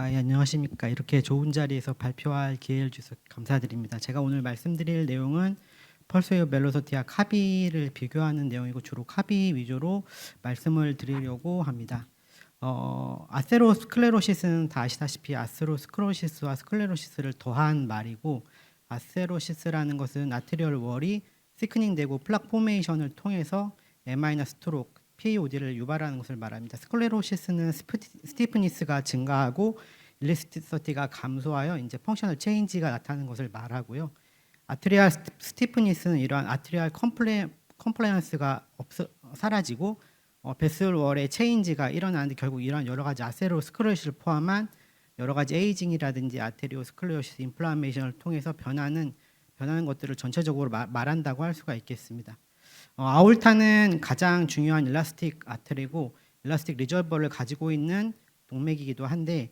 예, 안녕하십니까. 이렇게 좋은 자리에서 발표할 기회를 주셔서 감사드립니다. 제가 오늘 말씀드릴 내용은 펄스웨이브 벨로시티와 카비를 비교하는 내용이고 주로 카비 위주로 말씀을 드리려고 합니다. 아세로스클레로시스는 다 아시다시피 아스로스크로시스와 스클레로시스를 더한 말이고, 아세로시스라는 것은 아트리얼 월이 시크닝되고 플락 포메이션을 통해서 M-스트록 POD를 유발하는 것을 말합니다. 스클레로시스는 스티프니스가 증가하고 일리스티서티가 감소하여 이제 펑셔널 체인지가 나타나는 것을 말하고요. 아트리얼 스티프니스는 이러한 아트리얼 컴플라이언스가 사라지고 베슬월의 체인지가 일어나는데, 결국 이러한 여러 가지 아세로스클레로시스를 포함한 여러 가지 에이징이라든지 아테리오스클레로시스 인플라메이션을 통해서 변하는 것들을 전체적으로 말한다고 할 수가 있겠습니다. 아올타는 가장 중요한 일라스틱 아트리고 일라스틱 리저버를 가지고 있는 동맥이기도 한데,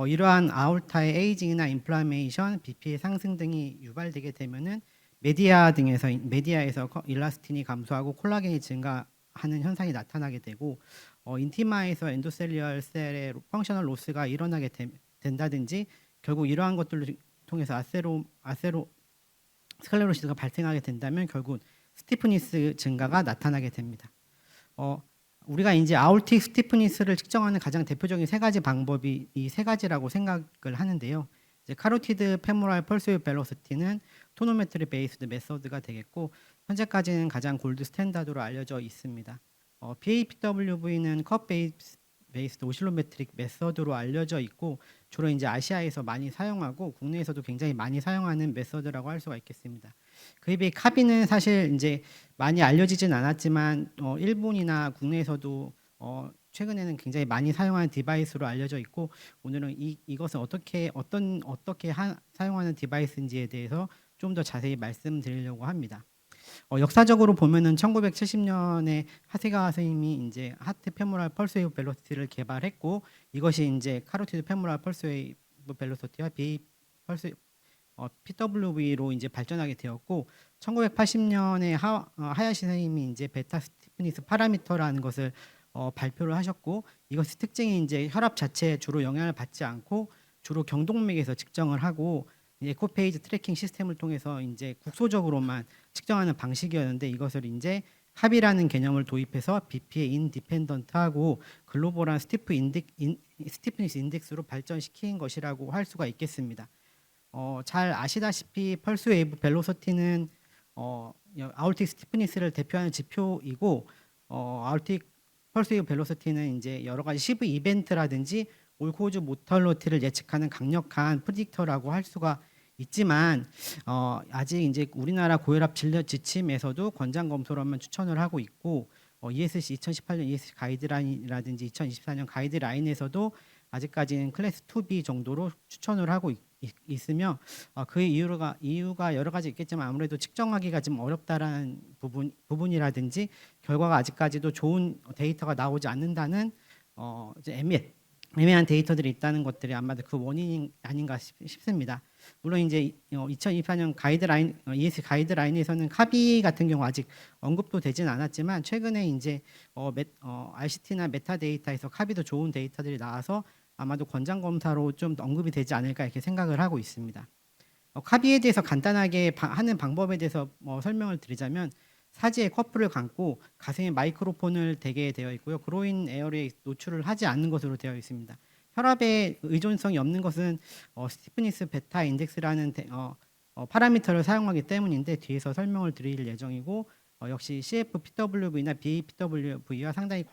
이러한 아올타의 에이징이나 인플라메이션, BP의 상승 등이 유발되게 되면은 메디아에서 일라스틴이 감소하고 콜라겐이 증가하는 현상이 나타나게 되고, 인티마에서 엔도셀리얼 셀의 펑셔널 로스가 일어나게 된다든지, 결국 이러한 것들을 통해서 아세로 스클레로시스가 발생하게 된다면 결국 스티프니스 증가가 나타나게 됩니다. 우리가 이제 아올틱 스티프니스를 측정하는 가장 대표적인 세 가지 방법이 이 세 가지라고 생각을 하는데요. 이제 카로티드 페모랄 펄스웨이브 벨로시티는 토노메트리 베이스드 메서드가 되겠고, 현재까지는 가장 골드 스탠다드로 알려져 있습니다. BAPWV는 컵 베이스드 오실로메트릭 메서드로 알려져 있고, 주로 이제 아시아에서 많이 사용하고 국내에서도 굉장히 많이 사용하는 메서드라고 할 수가 있겠습니다. 그에 비해 카비는 사실 이제 많이 알려지진 않았지만 일본이나 국내에서도 최근에는 굉장히 많이 사용하는 디바이스로 알려져 있고, 오늘은 이것은 어떻게 사용하는 디바이스인지에 대해서 좀 더 자세히 말씀드리려고 합니다. 역사적으로 보면은 1970년에 하세가와 선생님이 이제 하트 페모랄 펄스웨이브 벨로시티를 개발했고, 이것이 이제 카로티드 페모랄 펄스웨이브 벨로시티와 PWV로 이제 발전하게 되었고, 1980년에 하야시 선생님이 이제 베타 스티프니스 파라미터라는 것을 발표를 하셨고, 이것의 특징이 이제 혈압 자체에 주로 영향을 받지 않고 주로 경동맥에서 측정을 하고, 에코페이지 트래킹 시스템을 통해서 이제 국소적으로만 측정하는 방식이었는데, 이것을 이제 합이라는 개념을 도입해서 BP의 인디펜던트하고 글로벌한 스티프니스 인덱스로 발전시킨 것이라고 할 수가 있겠습니다. 잘 아시다시피 펄스 웨이브 벨로시티는 아울틱 스티프니스를 대표하는 지표이고, 아울틱 펄스 웨이브 벨로시티는 이제 여러 가지 CV 이벤트라든지 올코즈 모탈리티를 예측하는 강력한 프리딕터라고 할 수가 있지만, 아직 이제 우리나라 고혈압 진료 지침에서도 권장 검사로만 추천을 하고 있고, ESC 2018년 ESC 가이드라인이라든지 2024년 가이드라인에서도 아직까지는 클래스 2B 정도로 추천을 하고 있으며, 그 이유가 여러 가지 있겠지만 아무래도 측정하기가 좀 어렵다라는 부분이라든지, 결과가 아직까지도 좋은 데이터가 나오지 않는다는 이제 애매한 데이터들이 있다는 것들이 아마도 그 원인이 아닌가 싶습니다. 물론 이제 2024년 가이드라인 ESC 가이드라인에서는 카비 같은 경우 아직 언급도 되진 않았지만, 최근에 이제 RCT나 메타데이터에서 카비도 좋은 데이터들이 나와서 아마도 권장 검사로 좀 언급이 되지 않을까 이렇게 생각을 하고 있습니다. 카비에 대해서 간단하게 하는 방법에 대해서 설명을 드리자면, 사지에 커프를 감고 가슴에 마이크로폰을 대게 되어 있고요. 그로인 에어에 노출을 하지 않는 것으로 되어 있습니다. 혈압에 의존성이 없는 것은 스티프니스 베타 인덱스라는 파라미터를 사용하기 때문인데, 뒤에서 설명을 드릴 예정이고, 역시 CFPWV나 BAPWV와 상당히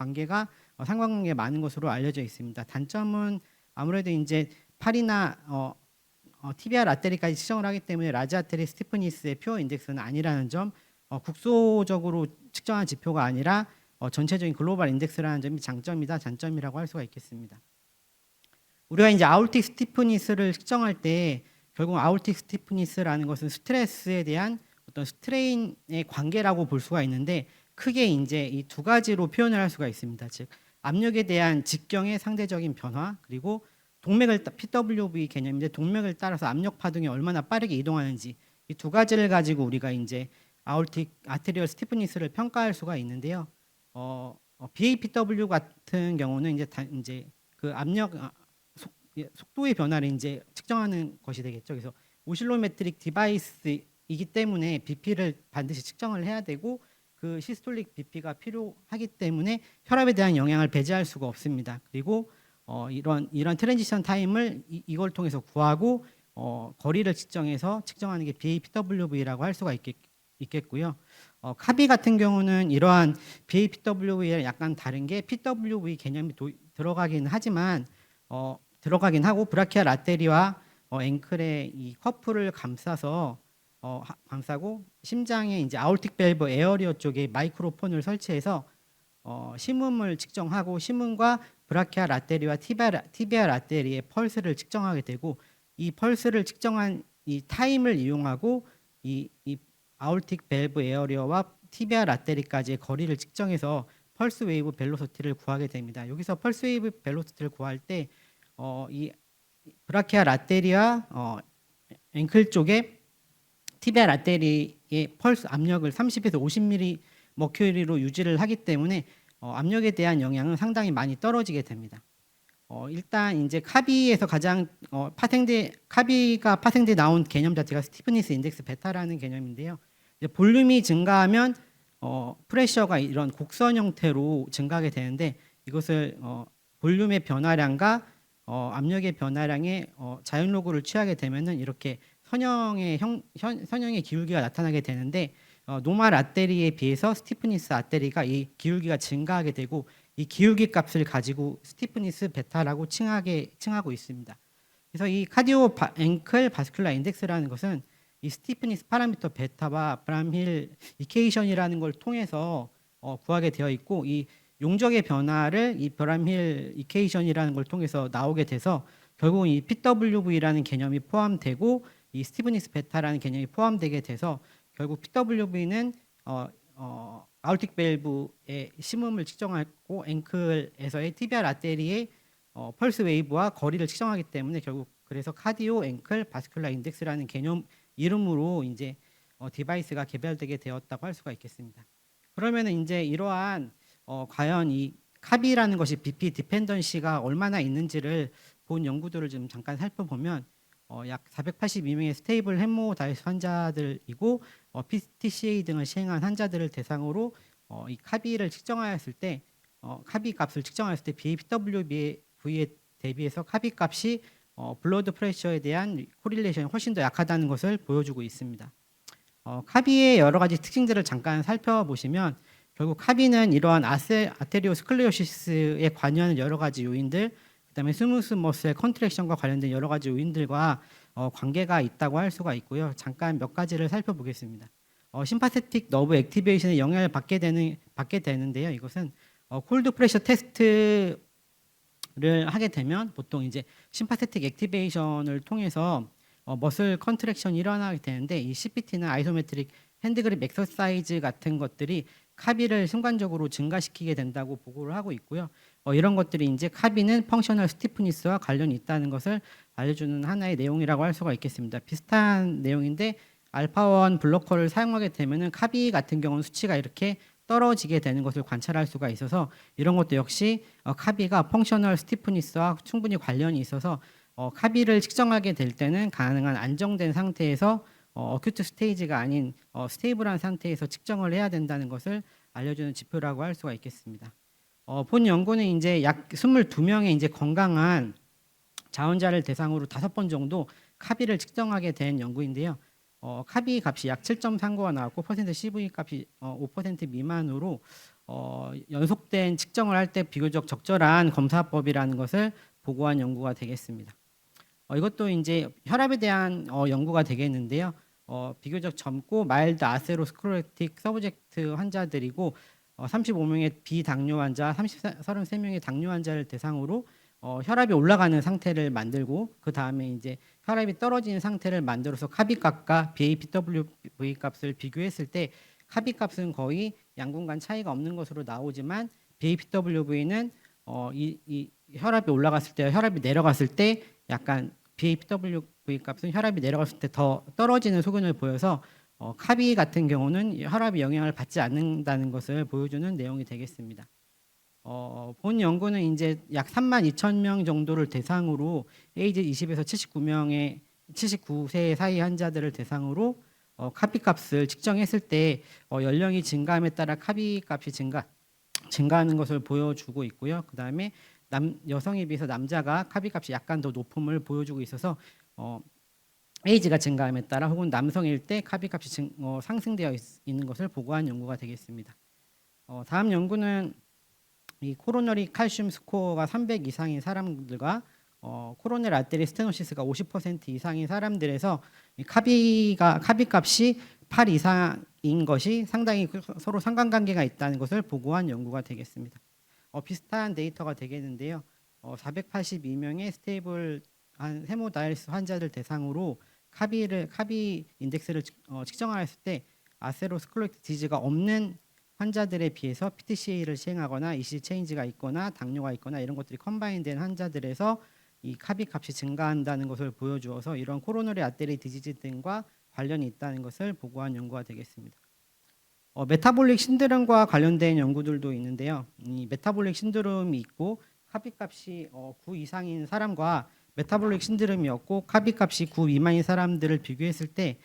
상관관계 많은 것으로 알려져 있습니다. 단점은 아무래도 이제 팔이나 TBR 아테리까지 측정을 하기 때문에 라지 아테리 스티프니스의 퓨어 인덱스는 아니라는 점, 국소적으로 측정한 지표가 아니라 전체적인 글로벌 인덱스라는 점이 장점이다 단점이라고 할 수가 있겠습니다. 우리가 이제 아울틱 스티프니스를 측정할 때 결국 아울틱 스티프니스라는 것은 스트레스에 대한 어떤 스트레인의 관계라고 볼 수가 있는데, 크게 이제 이 두 가지로 표현을 할 수가 있습니다. 즉 압력에 대한 직경의 상대적인 변화, 그리고 PWV 개념인데 동맥을 따라서 압력 파동이 얼마나 빠르게 이동하는지, 이 두 가지를 가지고 우리가 이제 아울틱 아테리얼 스티프니스를 평가할 수가 있는데요. BAPW 같은 경우는 이제 그 압력 속도의 변화를 이제 측정하는 것이 되겠죠. 그래서 오실로메트릭 디바이스이기 때문에 BP를 반드시 측정을 해야 되고 그 시스톨릭 BP가 필요하기 때문에 혈압에 대한 영향을 배제할 수가 없습니다. 그리고 이런 트랜지션 타임을 이걸 통해서 구하고 거리를 측정해서 측정하는 게 BAPWV라고 할 수가 있겠고요. 카비 같은 경우는 이러한 BAPWV랑 약간 다른 게 PWV 개념이 들어가긴 하지만 들어가긴 하고 브라키알 아테리와 앵클의 이 커프를 감싸서 감싸고 심장에 이제 아ortic 밸브 에어리어 쪽에 마이크로폰을 설치해서 심음을 측정하고 심음과 브라키알 아테리와 티비알 아테리의 펄스를 측정하게 되고 이 펄스를 측정한 이 타임을 이용하고 이 아ortic 밸브 에어리어와 티비알 아테리까지의 거리를 측정해서 펄스 웨이브 벨로시티를 구하게 됩니다. 여기서 펄스 웨이브 벨로시티를 구할 때 이 브라키알 아테리와 앵클 쪽에 티비알 아테리의 펄스 압력을 30에서 50mm 머큐리로 유지를 하기 때문에 압력에 대한 영향은 상당히 많이 떨어지게 됩니다. 일단 이제 카비에서 가장 카비가 파생돼 나온 개념 자체가 스티프니스 인덱스 베타라는 개념인데요. 이제 볼륨이 증가하면 프레셔가 이런 곡선 형태로 증가하게 되는데 이것을 볼륨의 변화량과 압력의 변화량의 자연로그를 취하게 되면은 이렇게 선형의 기울기가 나타나게 되는데 노멀 아테리에 비해서 스티프니스 아테리가 이 기울기가 증가하게 되고 이 기울기 값을 가지고 스티프니스 베타라고 칭하고 있습니다. 그래서 이 카디오 앵클 바스큘라 인덱스라는 것은 이 스티프니스 파라미터 베타와 브람힐 이케이션이라는 걸 통해서 구하게 되어 있고 이 용적의 변화를 이 브람힐 이케이션이라는 걸 통해서 나오게 돼서 결국 이 PWV라는 개념이 포함되고 이 스티프니스 베타라는 개념이 포함되게 돼서 결국 PWV는 아울틱 밸브의 심음을 측정하고 앵클에서의 티비알 아테리의 펄스 웨이브와 거리를 측정하기 때문에 결국 그래서 카디오 앵클 바스큘라 인덱스라는 개념 이름으로 이제 디바이스가 개발되게 되었다고 할 수가 있겠습니다. 그러면은 이제 이러한 과연 이 카비라는 것이 BP 디펜던시가 얼마나 있는지를 본 연구들을 좀 잠깐 살펴보면 약 482명의 스테이블 헤모다이스 환자들이고 PTCA 등을 시행한 환자들을 대상으로 이 카비를 측정하였을 때 카비 값을 측정하였을 때 BAPWV에 대비해서 카비 값이 블러드 프레셔에 대한 코릴레이션이 훨씬 더 약하다는 것을 보여주고 있습니다. 카비의 여러 가지 특징들을 잠깐 살펴보시면 결국 카비는 이러한 아테리오스클레로시스에 관여하는 여러 가지 요인들, 그다음에 스무스 머슬 컨트랙션과 관련된 여러 가지 요인들과 관계가 있다고 할 수가 있고요. 잠깐 몇 가지를 살펴보겠습니다. 심파세틱 너브 액티베이션에 영향을 받게 되는데요. 이것은 콜드 프레셔 테스트를 하게 되면 보통 이제 심파세틱 액티베이션을 통해서 머슬 컨트랙션이 일어나게 되는데 이 CPT나 아이소메트릭 핸드그립 엑서사이즈 같은 것들이 카비를 순간적으로 증가시키게 된다고 보고를 하고 있고요. 이런 것들이 이제 카비는 펑셔널 스티프니스와 관련이 있다는 것을 알려주는 하나의 내용이라고 할 수가 있겠습니다. 비슷한 내용인데 알파1 블로커를 사용하게 되면은 카비 같은 경우는 수치가 이렇게 떨어지게 되는 것을 관찰할 수가 있어서 이런 것도 역시 카비가 펑셔널 스티프니스와 충분히 관련이 있어서 카비를 측정하게 될 때는 가능한 안정된 상태에서 어큐트 스테이지가 아닌 스테이블한 상태에서 측정을 해야 된다는 것을 알려주는 지표라고 할 수가 있겠습니다. 본 연구는 이제 약 22명의 이제 건강한 자원자를 대상으로 5번 정도 카비를 측정하게 된 연구인데요. 카비 값이 약 7.39가 나왔고 퍼센트 CV 값이 5% 미만으로 연속된 측정을 할 때 비교적 적절한 검사법이라는 것을 보고한 연구가 되겠습니다. 이것도 이제 혈압에 대한 연구가 되겠는데요. 비교적 젊고 마일드 아세로스크레틱 서브젝트 환자들이고 35명의 비당뇨 환자, 33명의 당뇨 환자를 대상으로 혈압이 올라가는 상태를 만들고 그 다음에 이제 혈압이 떨어지는 상태를 만들어서 카비 값과 BAPWV 값을 비교했을 때 카비 값은 거의 양군 간 차이가 없는 것으로 나오지만 BAPWV는 이 혈압이 올라갔을 때, 혈압이 내려갔을 때 약간 BAPWV 값은 혈압이 내려갔을 때 더 떨어지는 소견을 보여서 카비 같은 경우는 혈압이 영향을 받지 않는다는 것을 보여주는 내용이 되겠습니다. 본 연구는 이제 약 32,000명 정도를 대상으로 에이즈 20에서 79세 사이 환자들을 대상으로 카피 값을 측정했을 때 연령이 증가함에 따라 카피 값이 증가하는 것을 보여주고 있고요. 그다음에 여성에 비해서 남자가 카피 값이 약간 더 높음을 보여주고 있어서 에이지가 증가함에 따라 혹은 남성일 때 카피 값이 상승되어 있는 것을 보고한 연구가 되겠습니다. 다음 연구는 이 코로너리 칼슘 스코어가 300 이상인 사람들과 코로넬 아테리 스테노시스가 50% 이상인 사람들에서 이 카피 값이 8 이상인 것이 상당히 서로 상관관계가 있다는 것을 보고한 연구가 되겠습니다. 비슷한 데이터가 되겠는데요. 482명의 스테이블한 헤모다이리시스 환자들 대상으로 카비 인덱스를 측정하였을 때 아세로스클로이틱 디지가 없는 환자들에 비해서 PTCA를 시행하거나 ECG 체인지가 있거나 당뇨가 있거나 이런 것들이 컴바인된 환자들에서 이 카비 값이 증가한다는 것을 보여주어서 이런 코로너리 아테리 디지즈 등과 관련이 있다는 것을 보고한 연구가 되겠습니다. 메타볼릭 신드롬과 관련된 연구들도 있는데요. 이 메타볼릭 신드롬이 있고 카비 값이 9 이상인 사람과 메타볼릭 신드롬이 없고 카비 값이 9 미만인 사람들을 비교했을 때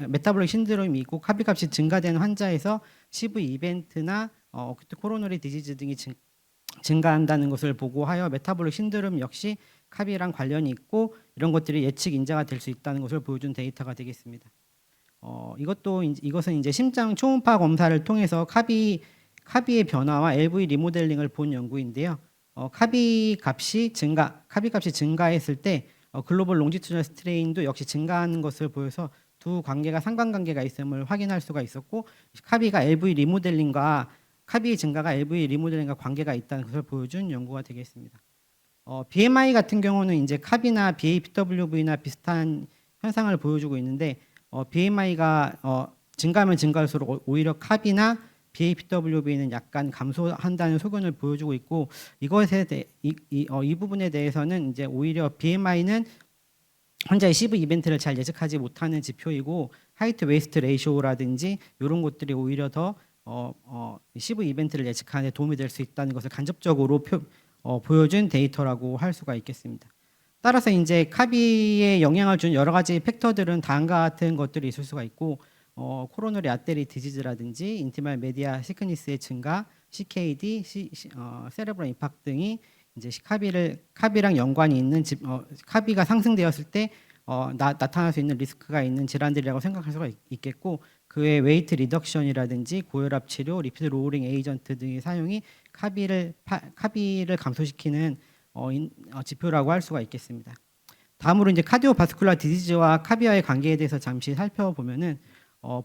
메타볼릭 신드롬이 있고 카비 값이 증가된 환자에서 CV 이벤트나 코로너리 디지즈 등이 증가한다는 것을 보고하여 메타볼릭 신드롬 역시 카비랑 관련이 있고 이런 것들이 예측 인자가 될 수 있다는 것을 보여준 데이터가 되겠습니다. 이것은 이제 심장 초음파 검사를 통해서 카비의 변화와 LV 리모델링을 본 연구인데요. 카비 값이 증가했을 때 글로벌 롱지튜드널 스트레인도 역시 증가하는 것을 보여서 두 관계가 상관관계가 있음을 확인할 수가 있었고 카비의 증가가 LV 리모델링과 관계가 있다는 것을 보여준 연구가 되겠습니다. BMI 같은 경우는 이제 카비나 BAPWV나 비슷한 현상을 보여주고 있는데 BMI가 증가하면 증가할수록 오히려 카비나 BAPWV는 약간 감소한다는 소견을 보여주고 있고 이 부분에 대해서는 이제 오히려 BMI는 환자의 CV 이벤트를 잘 예측하지 못하는 지표이고 하이트 웨이스트 레이쇼라든지 이런 것들이 오히려 더 CV 이벤트를 예측하는 데 도움이 될 수 있다는 것을 간접적으로 보여준 데이터라고 할 수가 있겠습니다. 따라서 이제 카비에 영향을 준 여러 가지 팩터들은 다음과 같은 것들이 있을 수가 있고 코로너리 아테리 디지즈라든지 인티말 메디아 시크니스의 증가, CKD, 세레브럴 임팍트 등이 이제 카비랑 연관이 있는 카비가 상승되었을 때 나타날 수 있는 리스크가 있는 질환들이라고 생각할 수가 있겠고 그 외 웨이트 리덕션이라든지 고혈압 치료, 리피드 로우링 에이전트 등의 사용이 카비를 감소시키는 지표라고 할 수가 있겠습니다. 다음으로 이제 카디오바스쿨라 디지즈와 카비와의 관계에 대해서 잠시 살펴보면은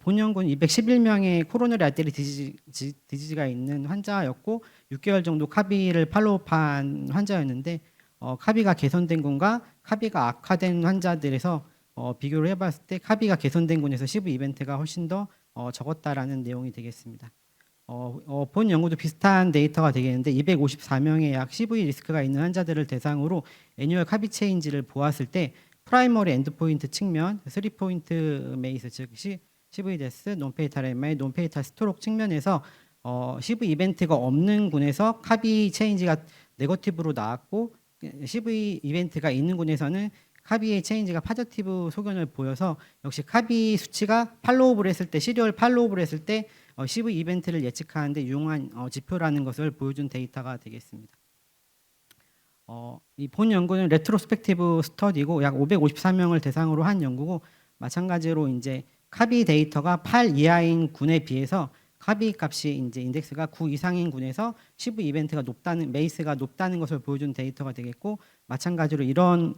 본 연구는 211명의 코로너리 아테리 디지즈가 있는 환자였고 6개월 정도 카비를 팔로우한 환자였는데 카비가 개선된 군과 카비가 악화된 환자들에서 비교를 해봤을 때 카비가 개선된 군에서 CV 이벤트가 훨씬 더 적었다라는 내용이 되겠습니다. 본 연구도 비슷한 데이터가 되겠는데 254명의 약 CV 리스크가 있는 환자들을 대상으로 애뉴얼 카비 체인지를 보았을 때 프라이머리 엔드포인트 측면, 3포인트 메이스 즉 CV 데스, 논페이탈 MI, 논페이탈 스트록 측면에서 CV 이벤트가 없는 군에서 카비 체인지가 네거티브로 나왔고 CV 이벤트가 있는 군에서는 카비의 체인지가 파저티브 소견을 보여서 역시 카비 수치가 팔로우업을 했을 때 시리얼 팔로우업을 했을 때 CV 이벤트를 예측하는 데 유용한 지표라는 것을 보여준 데이터가 되겠습니다. 이 본 연구는 레트로스펙티브 스터디고 약 554명을 대상으로 한 연구고 마찬가지로 이제 카비 데이터가 8 이하인 군에 비해서 카비 값이 이제 인덱스가 9 이상인 군에서 CV 이벤트가 메이스가 높다는 것을 보여준 데이터가 되겠고 마찬가지로 이런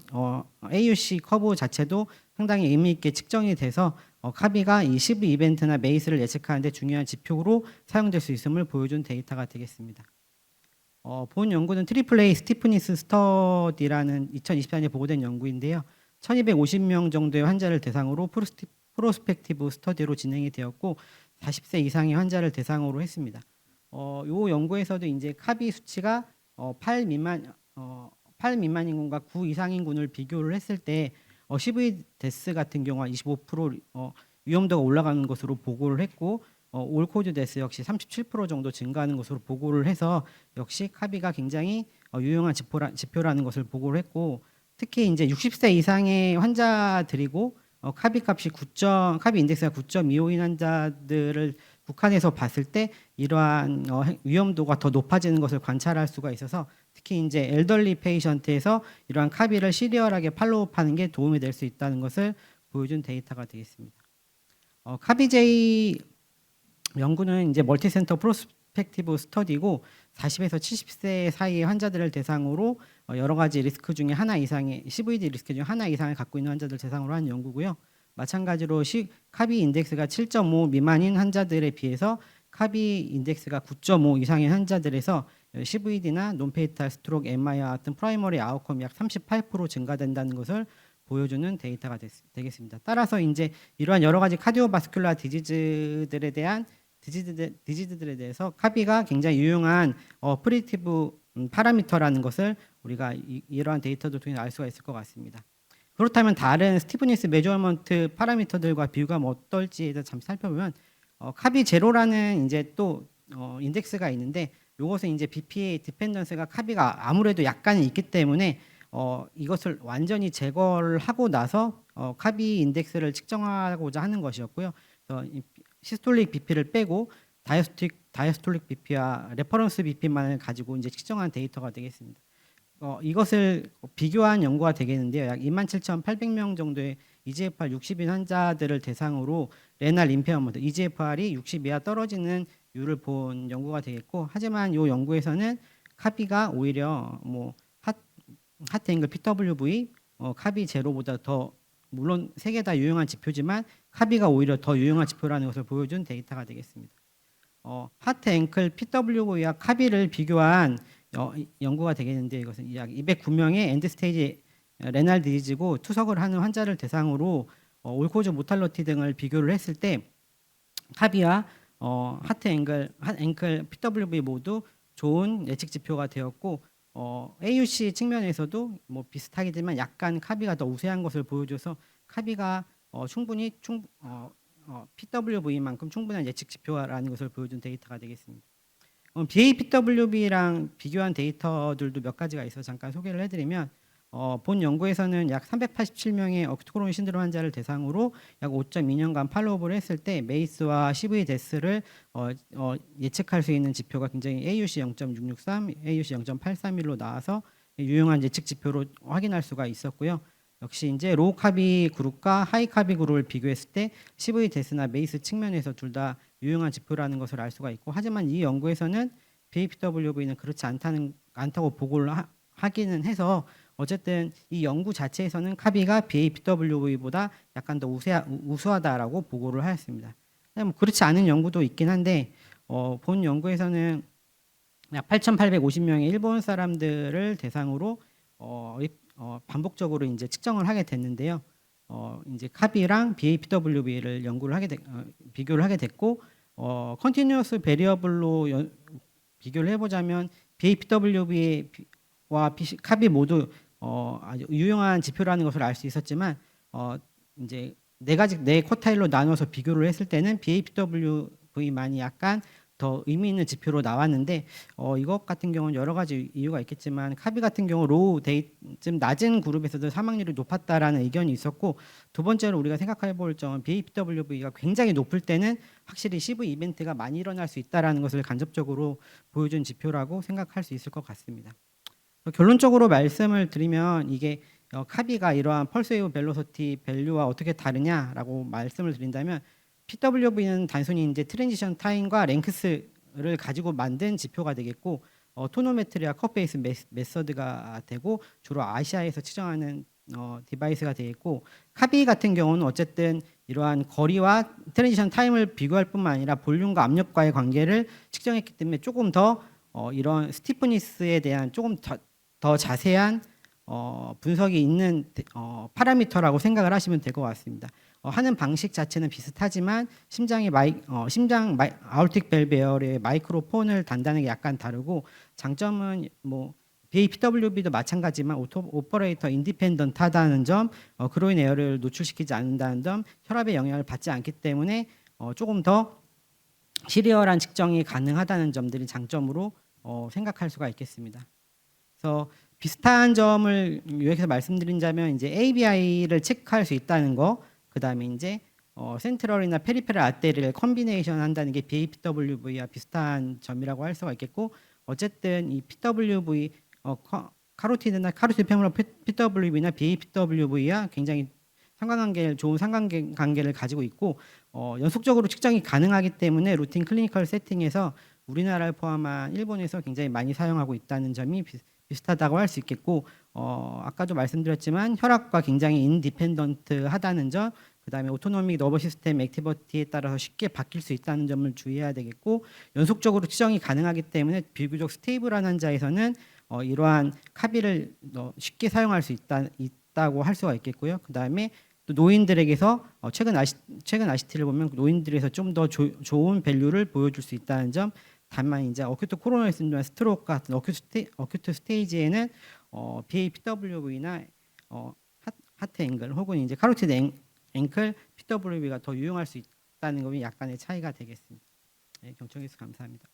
AUC 커브 자체도 상당히 의미 있게 측정이 돼서 카비가 이 CV 이벤트나 메이스를 예측하는 데 중요한 지표로 사용될 수 있음을 보여준 데이터가 되겠습니다. 본 연구는 트리플A 스티프니스 스터디라는 2024년에 보고된 연구인데요. 1250명 정도의 환자를 대상으로 프로스펙티브 스터디로 진행이 되었고 40세 이상의 환자를 대상으로 했습니다. 이 연구에서도 이제 카비 수치가 8 미만인 군과 9 이상인 군을 비교를 했을 때 CV 데스 같은 경우가 25% 위험도가 올라가는 것으로 보고를 했고 올코드 데스 역시 37% 정도 증가하는 것으로 보고를 해서 역시 카비가 굉장히 유용한 지표라는 것을 보고를 했고, 특히 이제 60세 이상의 환자들이고 카비 값이 카비 인덱스가 9.25인 환자들을 국한해서 봤을 때 이러한 위험도가 더 높아지는 것을 관찰할 수가 있어서, 특히 이제 엘더리 페이션트에서 이러한 카비를 시리얼하게 팔로우하는 게 도움이 될 수 있다는 것을 보여준 데이터가 되겠습니다. 카비제이 연구는 이제 멀티센터 프로스펙티브 스터디고 40에서 70세 사이의 환자들을 대상으로 여러 가지 리스크 중에 하나 이상의 CVD 리스크 중에 하나 이상을 갖고 있는 환자들 대상으로 한 연구고요. 마찬가지로 카비 인덱스가 7.5 미만인 환자들에 비해서 카비 인덱스가 9.5 이상의 환자들에서 CVD나 논페이탈 스트로크, MI와 같은 프라이머리 아웃컴이 약 38% 증가된다는 것을 보여주는 데이터가 되겠습니다. 따라서 이제 이러한 여러 가지 카디오바스큘라 디지즈들에 대해서 카비가 굉장히 유용한 프리디티브 파라미터라는 것을 우리가 이러한 데이터를 통해 알 수가 있을 것 같습니다. 그렇다면 다른 스티프니스 메저먼트 파라미터들과 비교하면 어떨지에 대해서 잠시 살펴보면 카비 제로라는 이제 또 인덱스가 있는데, 이것은 이제 BPA 디펜던스가 카비가 아무래도 약간 있기 때문에 이것을 완전히 제거를 하고 나서 카비 인덱스를 측정하고자 하는 것이었고요. 시스톨릭 BP를 빼고 다이스톨릭 BP와 레퍼런스 BP만을 가지고 이제 측정한 데이터가 되겠습니다. 이것을 비교한 연구가 되겠는데요. 약 27,800명 정도의 EGFR 60인 환자들을 대상으로 레날 임페어먼트, EGFR이 60 이하 떨어지는 율을 본 연구가 되겠고, 하지만 이 연구에서는 카비가 오히려 하트 앵글 PWV, 카비 제로보다 더, 물론 세 개 다 유용한 지표지만 카비가 오히려 더 유용한 지표라는 것을 보여준 데이터가 되겠습니다. 하트 앵클 PWV와 카비를 비교한 연구가 되겠는데, 이것은 약 209명의 엔드스테이지 레날 디지즈고 투석을 하는 환자를 대상으로 올코즈 모탈러티 등을 비교를 했을 때 카비와 하트 앵클 PWV 모두 좋은 예측 지표가 되었고, AUC 측면에서도 비슷하겠지만 약간 카비가 더 우세한 것을 보여줘서 카비가 충분히 PWV만큼 충분한 예측 지표라는 것을 보여준 데이터가 되겠습니다. BAPWB랑 비교한 데이터들도 몇 가지가 있어서 잠깐 소개를 해드리면, 본 연구에서는 약 387명의 어큐트 코로너리 신드롬 환자를 대상으로 약 5.2년간 팔로우업을 했을 때 메이스와 CV 데스를 예측할 수 있는 지표가 굉장히 AUC 0.663, AUC 0.831로 나와서 유용한 예측 지표로 확인할 수가 있었고요. 역시 이제 로우 카비 그룹과 하이 카비 그룹을 비교했을 때 CV 데스나 메이스 측면에서 둘 다 유용한 지표라는 것을 알 수가 있고, 하지만 이 연구에서는 BAPWV는 그렇지 않다고 보고를 하기는 해서, 어쨌든 이 연구 자체에서는 카비가 BAPWV보다 약간 더 우수하다라고 보고를 하였습니다. 그렇지 않은 연구도 있긴 한데, 본 연구에서는 약 8,850명의 일본 사람들을 대상으로 반복적으로 이제 측정을 하게 됐는데요. 이제 카비랑 BAPWV를 비교를 하게 됐고, 컨티뉴어스 베리어블로 비교를 해보자면 BAPWV와 카비 모두 아주 유용한 지표라는 것을 알 수 있었지만, 이제 네 쿼타일로 나눠서 비교를 했을 때는 BAPWV만이 약간 더 의미 있는 지표로 나왔는데, 이것 같은 경우는 여러 가지 이유가 있겠지만 카비 같은 경우 좀 낮은 그룹에서도 사망률이 높았다라는 의견이 있었고, 두 번째로 우리가 생각해 볼 점은 BAPWV가 굉장히 높을 때는 확실히 CV 이벤트가 많이 일어날 수 있다라는 것을 간접적으로 보여준 지표라고 생각할 수 있을 것 같습니다. 결론적으로 말씀을 드리면, 이게 카비가 이러한 펄스 웨이브 벨로시티 밸류와 어떻게 다르냐라고 말씀을 드린다면, PWV는 단순히 이제 트랜지션 타임과 랭크스를 가지고 만든 지표가 되겠고, 토노메트리와 컷베이스 메서드가 되고 주로 아시아에서 측정하는 디바이스가 되겠고, 카비 같은 경우는 어쨌든 이러한 거리와 트랜지션 타임을 비교할 뿐만 아니라 볼륨과 압력과의 관계를 측정했기 때문에 조금 더 이런 스티프니스에 대한 조금 더 자세한 분석이 있는 파라미터라고 생각을 하시면 될 것 같습니다. 하는 방식 자체는 비슷하지만 심장 아ortic valve air의 마이크로폰을 단다는 게 약간 다르고, 장점은 BAPWB도 마찬가지지만 오퍼레이터 인디펜던트하다는 점, 그로인 에어를 노출시키지 않는다는 점, 혈압에 영향을 받지 않기 때문에 조금 더 시리얼한 측정이 가능하다는 점들이 장점으로 생각할 수가 있겠습니다. 그래서 비슷한 점을 요약해서 말씀드리자면 이제 ABI를 체크할 수 있다는 거, 그다음에 이제 센트럴이나 페리페럴 아테리를 컨비네이션 한다는 게 BAPWV와 비슷한 점이라고 할 수가 있겠고, 어쨌든 이 PWV 카로티드나 카로티드 페모럴 PWV나 BAPWV와 굉장히 좋은 상관관계를 가지고 있고 연속적으로 측정이 가능하기 때문에 루틴 클리니컬 세팅에서 우리나라를 포함한 일본에서 굉장히 많이 사용하고 있다는 점이 비슷하다고 할 수 있겠고 아까도 말씀드렸지만 혈압과 굉장히 인디펜던트하다는 점, 그다음에 오토노믹 너버 시스템 액티비티에 따라서 쉽게 바뀔 수 있다는 점을 주의해야 되겠고, 연속적으로 측정이 가능하기 때문에 비교적 스테이블한 환자에서는 이러한 카비를 쉽게 사용할 수 있다고 할 수가 있겠고요. 그다음에 또 노인들에게서 최근 RCT를 보면 노인들에서 좀 더 좋은 밸류를 보여줄 수 있다는 점. 다만 이제 어큐트 코로너리 신드롬, 스트로크 같은 어큐트 스테이지에는 BAPWV나 하트 앵글 혹은 이제 카로티드 앵클 PWV가 더 유용할 수 있다는 것이 약간의 차이가 되겠습니다. 네, 경청해 주셔서 감사합니다.